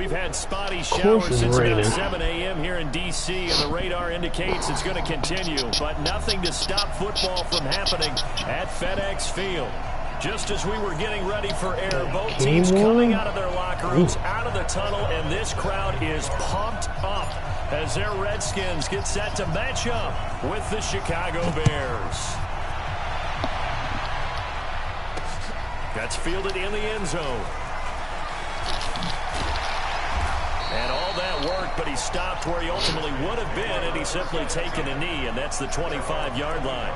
We've had spotty showers since about 7 a.m. here in D.C., and the radar indicates it's going to continue. But nothing to stop football from happening at FedEx Field. Just as we were getting ready for air, both teams coming out of their locker rooms, out of the tunnel, and this crowd is pumped up as their Redskins get set to match up with the Chicago Bears. That's fielded in the end zone. And all that work, but he stopped where he ultimately would have been had he simply taken a knee, and that's the 25-yard line.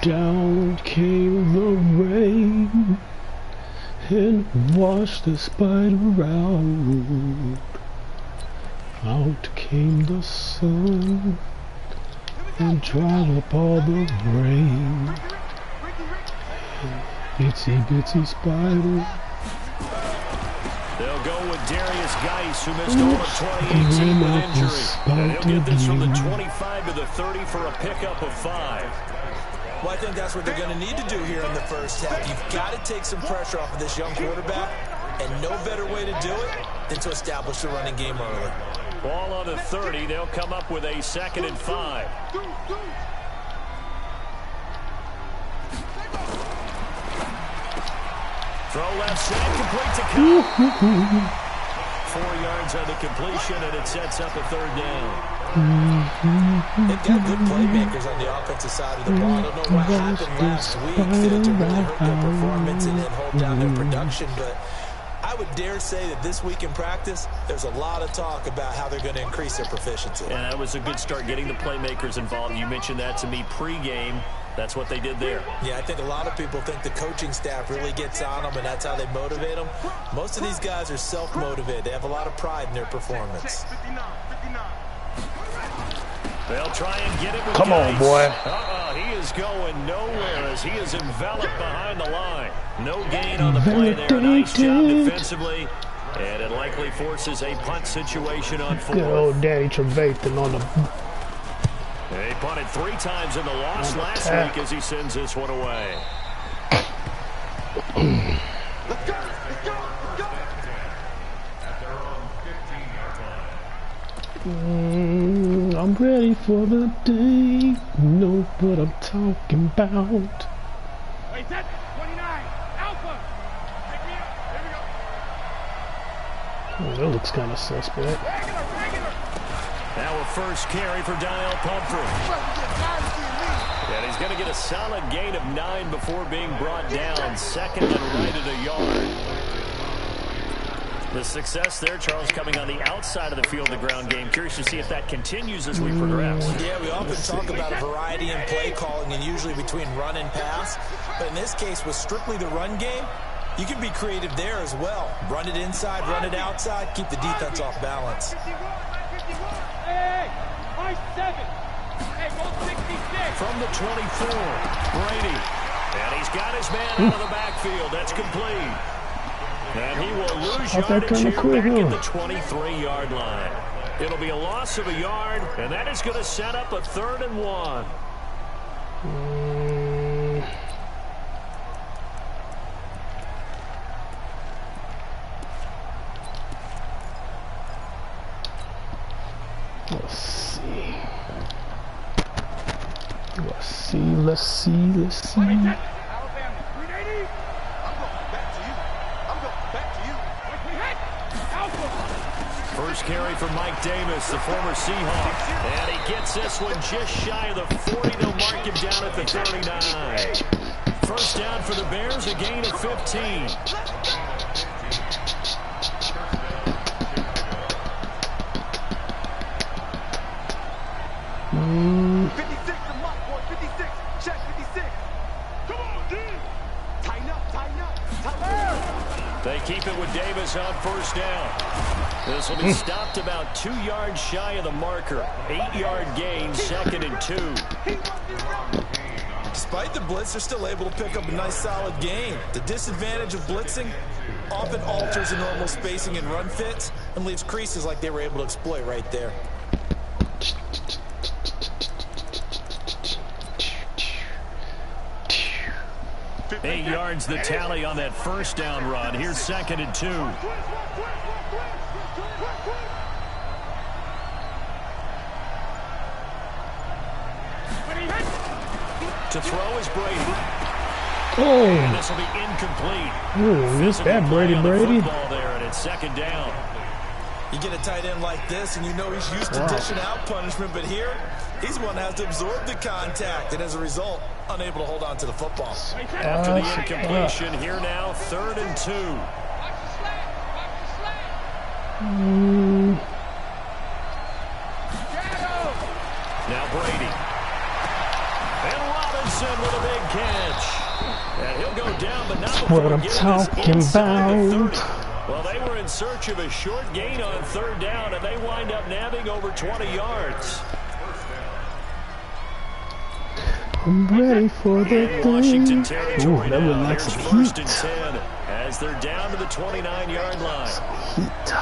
Down came the rain and washed the spider out. Out came the sun and dried up all the rain. Itsy bitsy spider. They'll go with Darius Geis, who missed all of 2018 with injury. And he'll get this from the 25 to the 30 for a pickup of 5. Well, I think that's what they're going to need to do here in the first half. You've got to take some pressure off of this young quarterback, and no better way to do it than to establish the running game early. Ball on the 30. They'll come up with a 2nd and 5. Throw left side, complete to Cook. 4 yards on the completion, and it sets up a 3rd down. They've got good playmakers on the offensive side of the ball. I don't know what happened last week to really hurt their performance and hold down their production, but I would dare say that this week in practice, there's a lot of talk about how they're going to increase their proficiency. And that was a good start, getting the playmakers involved. You mentioned that to me pregame. That's what they did there. Yeah, I think a lot of people think the coaching staff really gets on them, and that's how they motivate them. Most of these guys are self-motivated. They have a lot of pride in their performance. They'll try and get it with Come on, boy. He is going nowhere as he is enveloped behind the line. No gain on the play there. Nice job defensively. And it likely forces a punt situation on 4th. Good old Daddy Trevathan on the... They punted 3 times in the loss last week as he sends this one away. Let's go, let's go, let's go. I'm ready for the day. Know what I'm talking about. Wait, set 29, Alpha. Pick me up. Here we go. Oh, that looks kind of suspect. Regular. Now a first carry for Daniel Pumphrey. And he's going to get a solid gain of 9 before being brought down. 2nd and right at a yard. The success there, Charles, coming on the outside of the field, the ground game. Curious to see if that continues as we progress. Yeah, we often talk about a variety in play calling and usually between run and pass. But in this case, with strictly the run game, you can be creative there as well. Run it inside, run it outside, keep the defense off balance. Hey, my 7. Hey, go 66. From the 24, Brady. And he's got his man out of the backfield. That's complete. And he will lose yardage here back at the 23-yard line. It'll be a loss of a yard, and that is going to set up a 3rd and 1. Let's see. Alabama, 380. I'm going back to you. We hit. Alpha. First carry for Mike Davis, the former Seahawk. And he gets this one just shy of the 40. They'll mark him down at the 39. First down for the Bears, a gain of 15. They keep it with Davis on first down. This will be stopped about 2 yards shy of the marker. 8-yard gain, 2nd and 2. Despite the blitz, they're still able to pick up a nice solid gain. The disadvantage of blitzing often alters the normal spacing and run fits and leaves creases like they were able to exploit right there. 8 yards the tally on that first down run. Here's 2nd and 2. To throw is Brady. Oh. And this will be incomplete. Ooh, missed that, Brady. Football there, and it's 2nd down. You get a tight end like this, and you know he's used to dishing out punishment, but here, he's the one that has to absorb the contact, and as a result, unable to hold on to the football. After the incompletion, here now, 3rd and 2. Now Brady. And Robinson with a big catch. And he'll go down, but not before what I'm talking about. Well, they were in search of a short gain on 3rd down, and they wind up nabbing over 20 yards. I'm ready for the Washington territory. Ooh, that would like Here's some 1st heat. and 10 as they're down to the 29-yard line. Heat.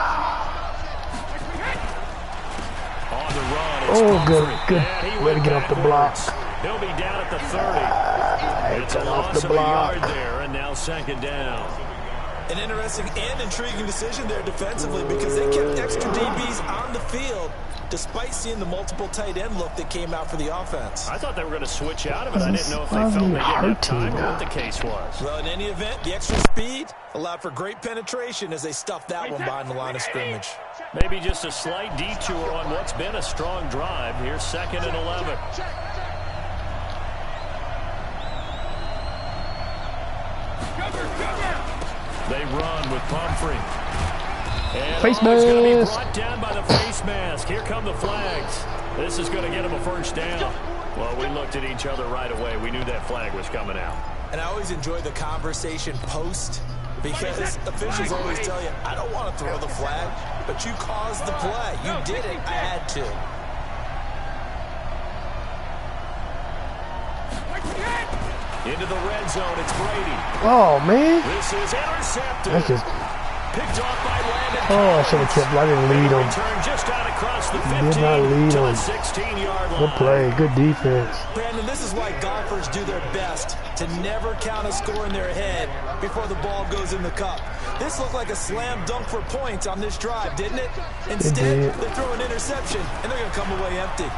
On the run, it's Oh, Humphrey. good. Way to get off the block. He'll be down at the 30. It's a loss of a yard there, and now 2nd down. An interesting and intriguing decision there defensively because they kept extra DBs on the field despite seeing the multiple tight end look that came out for the offense. I thought they were going to switch out of it. I didn't know if they felt they didn't have time or what the case was. Well, in any event, the extra speed allowed for great penetration as they stuffed that one behind the line of scrimmage. Maybe just a slight detour on what's been a strong drive. Here's 2nd and 11. They run with Pumphrey. And face he's going to be mask. brought down by the face mask. Here come the flags. This is going to get him a 1st down. Well, we looked at each other right away. We knew that flag was coming out. And I always enjoy the conversation post because officials always tell you, I don't want to throw the flag, but you caused the play. You did it. I had to. Into the red zone, it's Brady. Oh, man. This is intercepted. That's just... Picked off by Landon. Oh, I should have kept. I didn't lead him. Return just out across the 15 Did not lead to him. the 16-yard line. Good play. Good defense. Brandon, this is why golfers do their best to never count a score in their head before the ball goes in the cup. This looked like a slam dunk for points on this drive, didn't it? Instead, they throw an interception, and they're going to come away empty.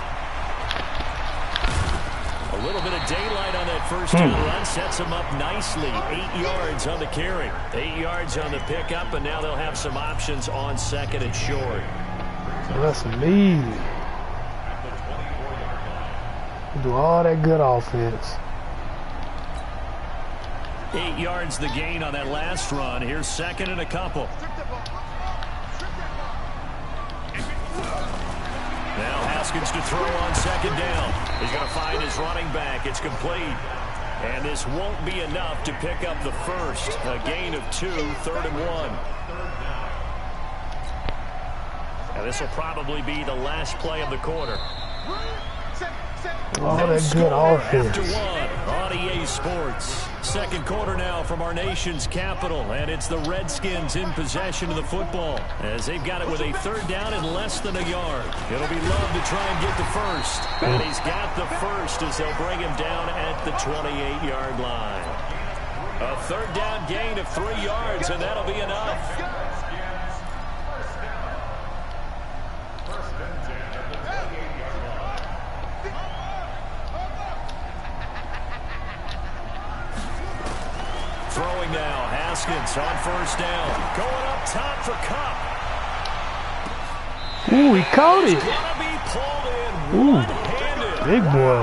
A little bit of daylight on that first down run sets them up nicely. 8 yards on the carry, 8 yards on the pickup, and now they'll have some options on 2nd and short. That's me. Do all that good offense. 8 yards the gain on that last run. Here's 2nd and a couple. Now Haskins to throw on 2nd down. He's going to find his running back. It's complete. And this won't be enough to pick up the first. A gain of 2, 3rd and 1. And this will probably be the last play of the quarter. All that good offense. After 1 on EA Sports. 2nd quarter now from our nation's capital, and it's the Redskins in possession of the football as they've got it with a 3rd down and less than a yard. It'll be Love to try and get the first, and he's got the first as they'll bring him down at the 28-yard line. A 3rd down gain of 3 yards, and that'll be enough. Throwing now, Haskins on 1st down. Going up top for Cup. Ooh, he caught it. Gonna be pulled in Ooh, one-handed. big boy.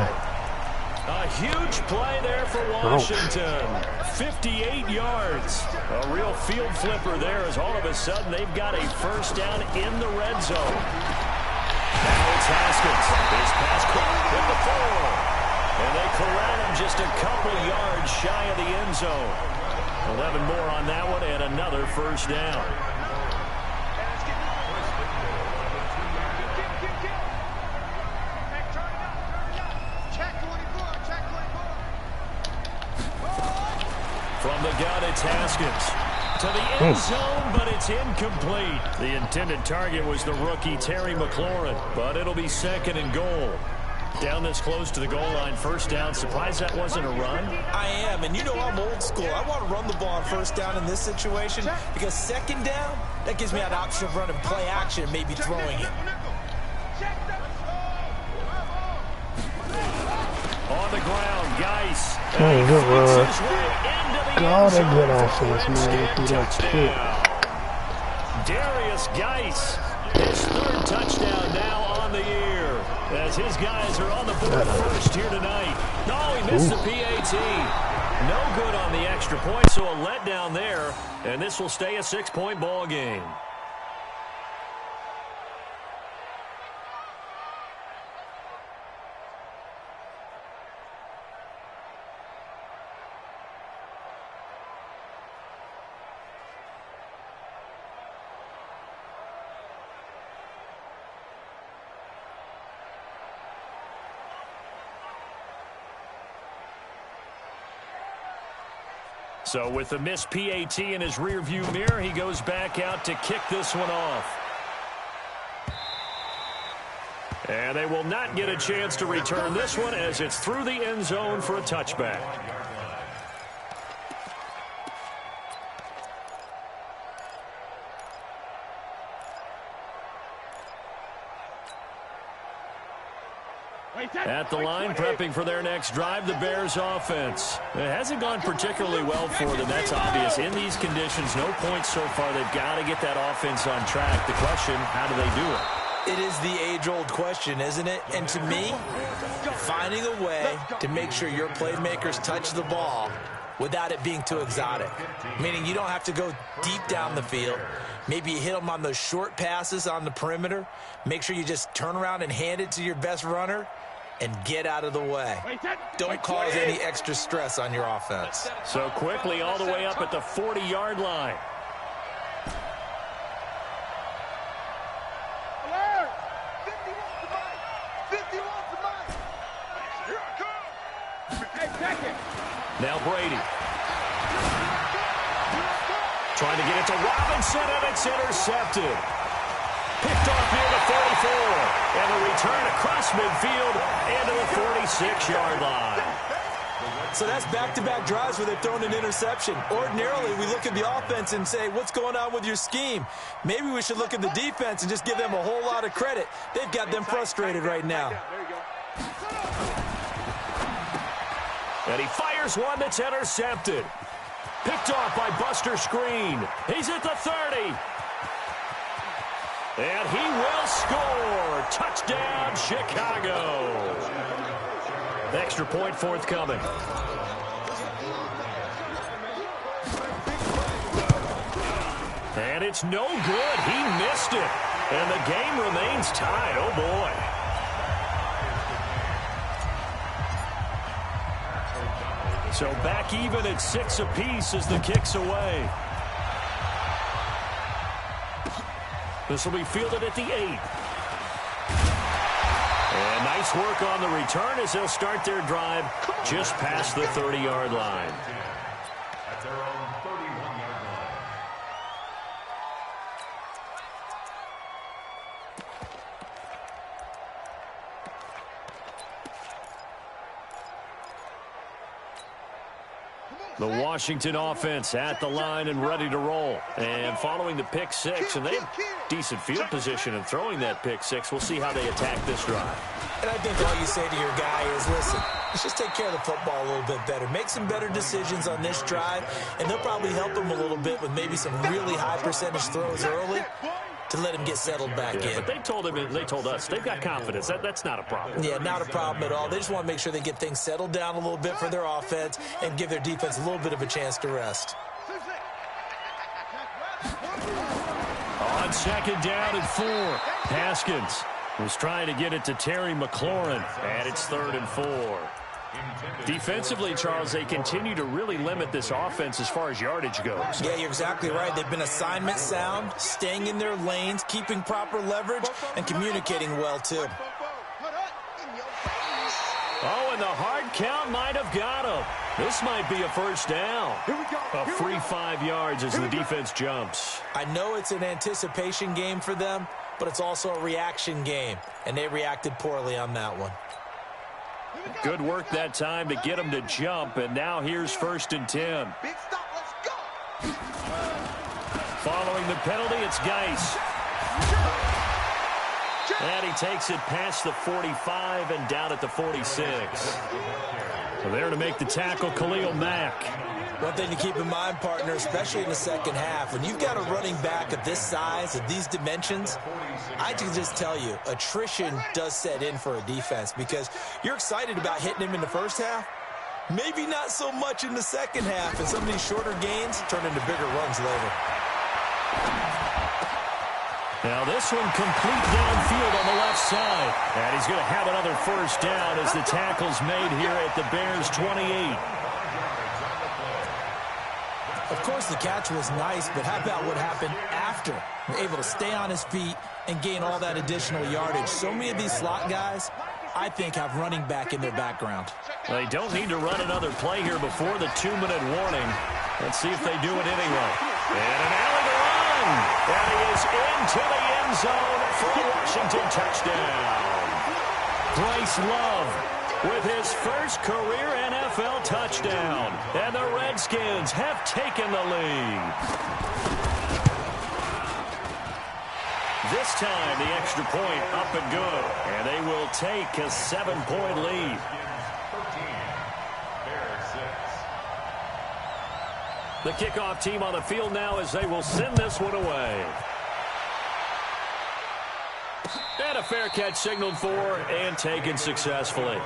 A huge play there for Washington. 58 yards. A real field flipper there as all of a sudden they've got a 1st down in the red zone. Now it's Haskins. His pass caught with the 4. And they corral him just a couple yards shy of the end zone. 11 more on that one and another 1st down. From the gun, it's Haskins. To the end zone, but it's incomplete. The intended target was the rookie Terry McLaurin, but it'll be 2nd and goal. Down this close to the goal line, first down. Surprised that wasn't a run? I am, and you know I'm old school. I want to run the ball on first down in this situation because second down, that gives me an option of running play action and maybe throwing it. On the ground, Geis. Oh, good run. God, a good offense, man. Through that pick. Darius Geis, his third touchdown now on the year, as his guys are on the board first here tonight. No, he missed the PAT. No good on the extra point, so a letdown there, and this will stay a 6-point ball game. So with the missed PAT in his rearview mirror, he goes back out to kick this one off. And they will not get a chance to return this one as it's through the end zone for a touchback. At the line, prepping for their next drive, the Bears offense. It hasn't gone particularly well for them. That's obvious. In these conditions, no points so far. They've got to get that offense on track. The question, how do they do it? It is the age-old question, isn't it? And to me, finding a way to make sure your playmakers touch the ball without it being too exotic. Meaning you don't have to go deep down the field. Maybe you hit them on those short passes on the perimeter. Make sure you just turn around and hand it to your best runner and get out of the way. Don't cause any extra stress on your offense. So quickly all the way up at the 40-yard line. Alert! 51 to Mike! 51 to Mike! Here I come! Hey, check it! Now Brady. Trying to get it to Robinson, and it's intercepted. Picked off near the 44. And a return across midfield into the 46-yard line. So that's back-to-back drives where they've thrown an interception. Ordinarily, we look at the offense and say, what's going on with your scheme? Maybe we should look at the defense and just give them a whole lot of credit. They've got them frustrated right now. And he fires one that's intercepted. Picked off by Buster Screen. He's at the 30. And he will score. Touchdown, Chicago. Extra point forthcoming. And it's no good. He missed it. And the game remains tied. Oh, boy. So back even at 6 apiece as the kick's away. This will be fielded at the 8. And nice work on the return as they'll start their drive just past the 30-yard line. At their own 31-yard line. The Washington offense at the line and ready to roll. And following the pick six, and they have decent field position in throwing that pick six. We'll see how they attack this drive. And I think all you say to your guy is, listen, let's just take care of the football a little bit better. Make some better decisions on this drive, and they'll probably help him a little bit with maybe some really high percentage throws early to let him get settled back in. But they told him, they told us, they've got confidence. That's not a problem. Yeah, not a problem at all. They just want to make sure they get things settled down a little bit for their offense and give their defense a little bit of a chance to rest. On second down and 4, Haskins was trying to get it to Terry McLaurin, and it's 3rd and 4. Defensively, Charles, they continue to really limit this offense as far as yardage goes. Yeah, you're exactly right. They've been assignment sound, staying in their lanes, keeping proper leverage, and communicating well, too. Oh, and the hard count might have got him. This might be a first down. A free 5 yards as the defense jumps. I know it's an anticipation game for them, but it's also a reaction game, and they reacted poorly on that one. Good work that time to get him to jump, and now here's 1st and 10. Big stop, let's go. Following the penalty, it's Geis. And he takes it past the 45 and down at the 46. So there to make the tackle, Khalil Mack. One thing to keep in mind, partner, especially in the second half, when you've got a running back of this size, of these dimensions, I can just tell you, attrition does set in for a defense because you're excited about hitting him in the first half. Maybe not so much in the second half, and some of these shorter gains turn into bigger runs later. Now this one complete downfield on the left side. And he's going to have another 1st down as the tackle's made here at the Bears' 28. Of course, the catch was nice, but how about what happened after? Able to stay on his feet and gain all that additional yardage. So many of these slot guys, I think, have running back in their background. They don't need to run another play here before the 2-minute warning. Let's see if they do it anyway. And an alley to run. And he is into the end zone for a Washington touchdown. Bryce Love with his first career NFL touchdown. And the Redskins have taken the lead. This time, the extra point up and good. And they will take a 7-point lead. 13, Bears 6. The kickoff team on the field now as they will send this one away. And a fair catch signaled for and taken successfully.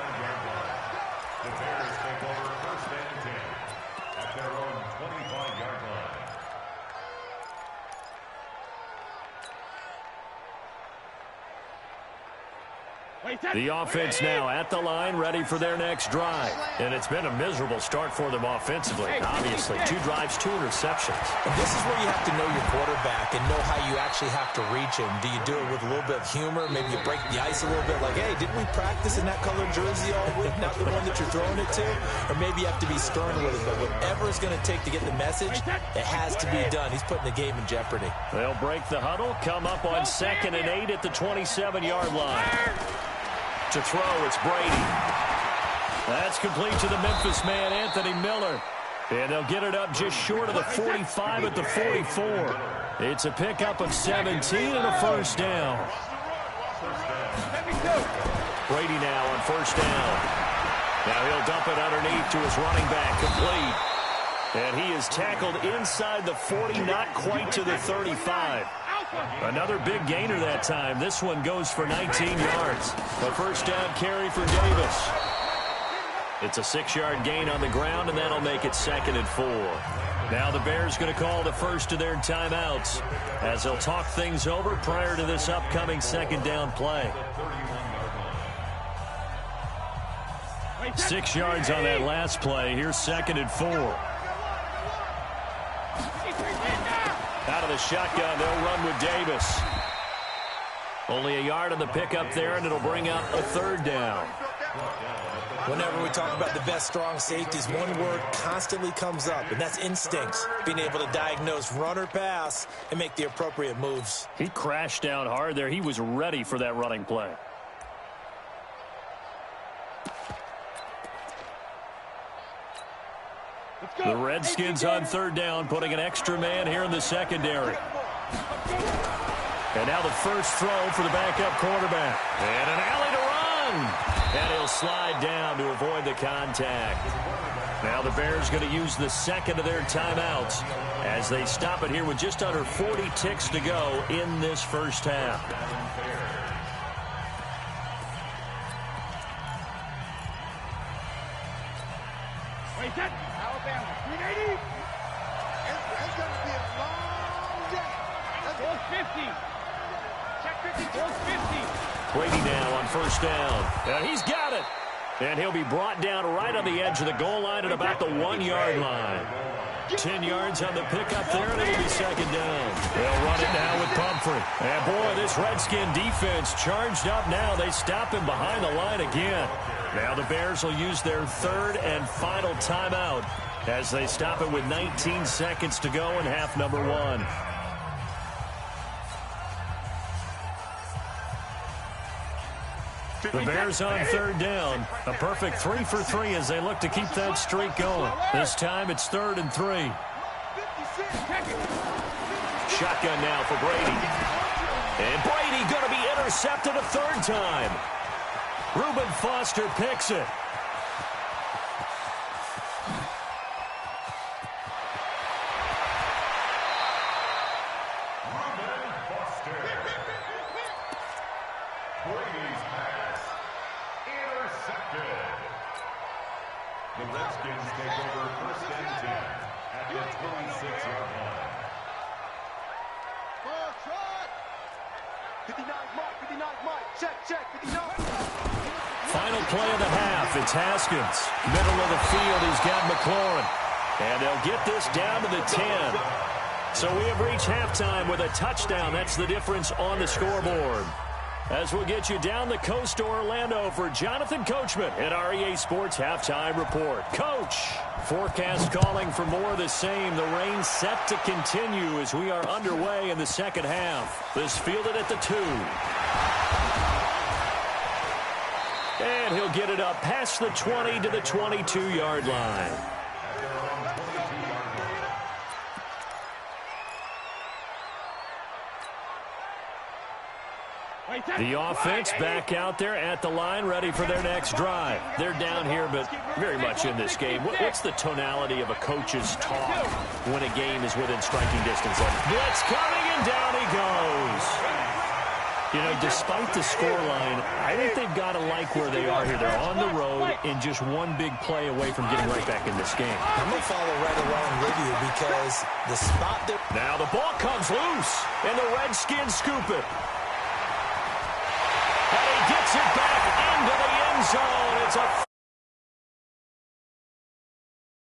The Bears take over 1st and 10 at their own 25-yard line. The offense now at the line, ready for their next drive. And it's been a miserable start for them offensively. Obviously, 2 drives, 2 interceptions. And this is where you have to know your quarterback and know how you actually have to reach him. Do you do it with a little bit of humor? Maybe you break the ice a little bit like, hey, didn't we practice in that colored jersey all week, not the one that you're throwing it to? Or maybe you have to be stern with it. But whatever it's going to take to get the message, it has to be done. He's putting the game in jeopardy. They'll break the huddle, come up on 2nd and 8 at the 27-yard line. To throw, it's Brady. That's complete to the Memphis man, Anthony Miller. And they'll get it up just short of the 45 at the 44. It's a pickup of 17 and a 1st down. Brady now on 1st down. Now he'll dump it underneath to his running back, complete. And he is tackled inside the 40, not quite to the 35. Another big gainer that time. This one goes for 19 yards. A 1st down carry for Davis. It's a 6-yard gain on the ground, and that'll make it 2nd and 4. Now the Bears going to call the first of their timeouts as they'll talk things over prior to this upcoming 2nd down play. 6 yards on that last play. Here's 2nd and 4. Out of the shotgun, they'll run with Davis. Only a yard on the pickup there, and it'll bring up a 3rd down. Whenever we talk about the best strong safeties, one word constantly comes up, and that's instincts. Being able to diagnose run or pass and make the appropriate moves. He crashed down hard there. He was ready for that running play. The Redskins on 3rd down, putting an extra man here in the secondary. And now the first throw for the backup quarterback. And an alley to run. And he'll slide down to avoid the contact. Now the Bears going to use the 2nd of their timeouts as they stop it here with just under 40 ticks to go in this first half. Wait, that Alabama 380. It's going to be a long day. That's 50. Check 50. 50. Brady now on 1st down. And he's got it. And he'll be brought down right on the edge of the goal line at about the 1-yard line. 10 yards on the pickup there, and it'll be 2nd down. They'll run it now with Pumphrey. And boy, this Redskin defense charged up now. They stop him behind the line again. Now the Bears will use their 3rd and final timeout as they stop it with 19 seconds to go in half number 1. The Bears on third down. A perfect 3 for 3 as they look to keep that streak going. This time it's 3rd and 3. Shotgun now for Brady. And Brady going to be intercepted a 3rd time. Reuben Foster picks it. Brady's pass intercepted. The Redskins take over 1st and 10 at the 26-yard line. 59 Mike, check, 59. Final play of the half. It's Haskins. Middle of the field, he's got McLaurin. And they'll get this down to the 10. So we have reached halftime with a touchdown. That's the difference on the scoreboard. As we'll get you down the coast to Orlando for Jonathan Coachman at our EA Sports Halftime Report. Coach, forecast calling for more of the same. The rain set to continue as we are underway in the second half. This fielded at the 2. And he'll get it up past the 20 to the 22-yard line. The offense back out there at the line, ready for their next drive. They're down here, but very much in this game. What's the tonality of a coach's talk when a game is within striking distance? Blitz coming, and down he goes. You know, despite the scoreline, I think they've got to like where they are here. They're on the road and just one big play away from getting right back in this game. I'm going to follow right along with you because the spot there. Now the ball comes loose, and the Redskins scoop it.